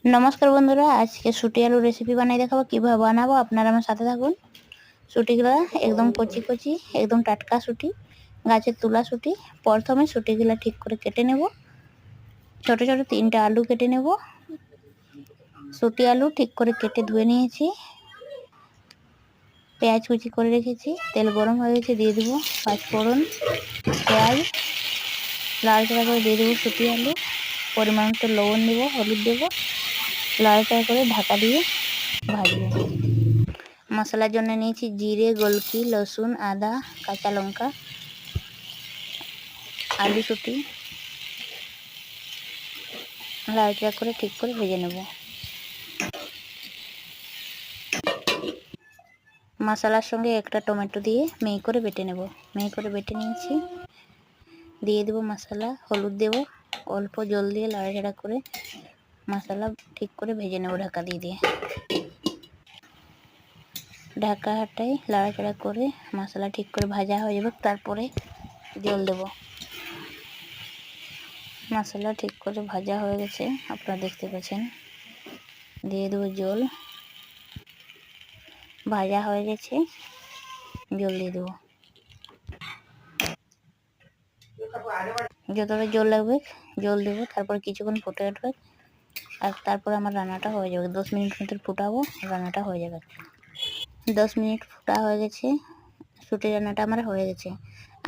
নমস্কার বন্ধুরা, আজকে শুটি আলু রেসিপি বানিয়ে দেখাবো। কিভাবে বানাবো আপনারা আমার সাথে থাকুন। শুটিগুলো একদম কচি কচি, একদম টাটকা শুটি, গাছের তোলা শুটি। প্রথমে শুটিগুলো ঠিক করে কেটে নেব। ছোট ছোট 3টে আলু কেটে নেব। শুটি আলু ঠিক করে কেটে ধুয়ে নিয়েছি। পেঁয়াজ কুচি করে রেখেছি। তেল গরম হয়ে গেছে, দিয়ে দেবো পাঁচফোড়ন, পেঁয়াজ, লাড়াচাড়া করে দিয়ে দেবো শুটি আলু। পরিমাণ মতো লবণ দেবো, হলুদ দেবো, লাড়াচাড়া করে ঢাকা দিয়ে ভাজবো। মশলার জন্য নিয়েছি জিরে, গোলকি, রসুন, আদা, কাঁচা লঙ্কা, আলু শুটি। লাড়াচাড়া করে ঠিক করে ভেজে নেব। মশলার সঙ্গে একটা টমেটো দিয়ে মিহি করে বেটে নেব। মিহি করে বেটে নিয়েছি, দিয়ে দেবো মশলা, হলুদ দেব, অল্প জল দিয়ে লাড়াচাড়া করে মশলা ঠিক করে ভেজে নেব ঢাকা দিয়ে। ঢাকা হাটাই লাড়াচাড়া করে মশলা ঠিক করে ভাজা হয়ে যাবে, তারপরে জল দেব। মশলা ঠিক করে ভাজা হয়ে গেছে, আপনারা দেখতে পাচ্ছেন। দিয়ে দেবো জল। ভাজা হয়ে গেছে, জল দিয়ে দেবো। যতটা জল লাগবে জল দেবো, তারপর কিছুক্ষণ ফুটে উঠবে। আর তারপর আমার রান্নাটা হয়ে যাবে। 10 মিনিট মতো ফুটাবো, রান্নাটা হয়ে যাবে। 10 মিনিট ফুটা হয়ে গেছে, শুটি রান্নাটা আমার হয়ে গেছে।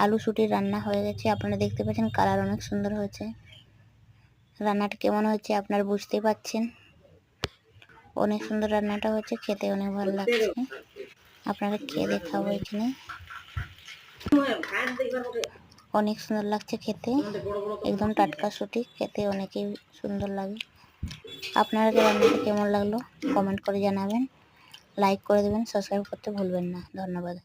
আলু শুটির রান্না হয়ে গেছে। আপনারা দেখতে পাচ্ছেন কালার অনেক সুন্দর হয়েছে। রান্নাটা কেমন হয়েছে আপনারা বুঝতে পারছেন। অনেক সুন্দর রান্নাটা হচ্ছে, খেতে অনেক ভালো লাগছে। আপনারা খেয়ে দেখাবো এখানে। অনেক সুন্দর লাগছে খেতে, একদম টাটকা শুটি, খেতে অনেকই সুন্দর লাগে। আপনারা রান্নাটা কেমন লাগলো কমেন্ট করে জানাবেন। লাইক করে দেবেন, সাবস্ক্রাইব করতে ভুলবেন না। ধন্যবাদ।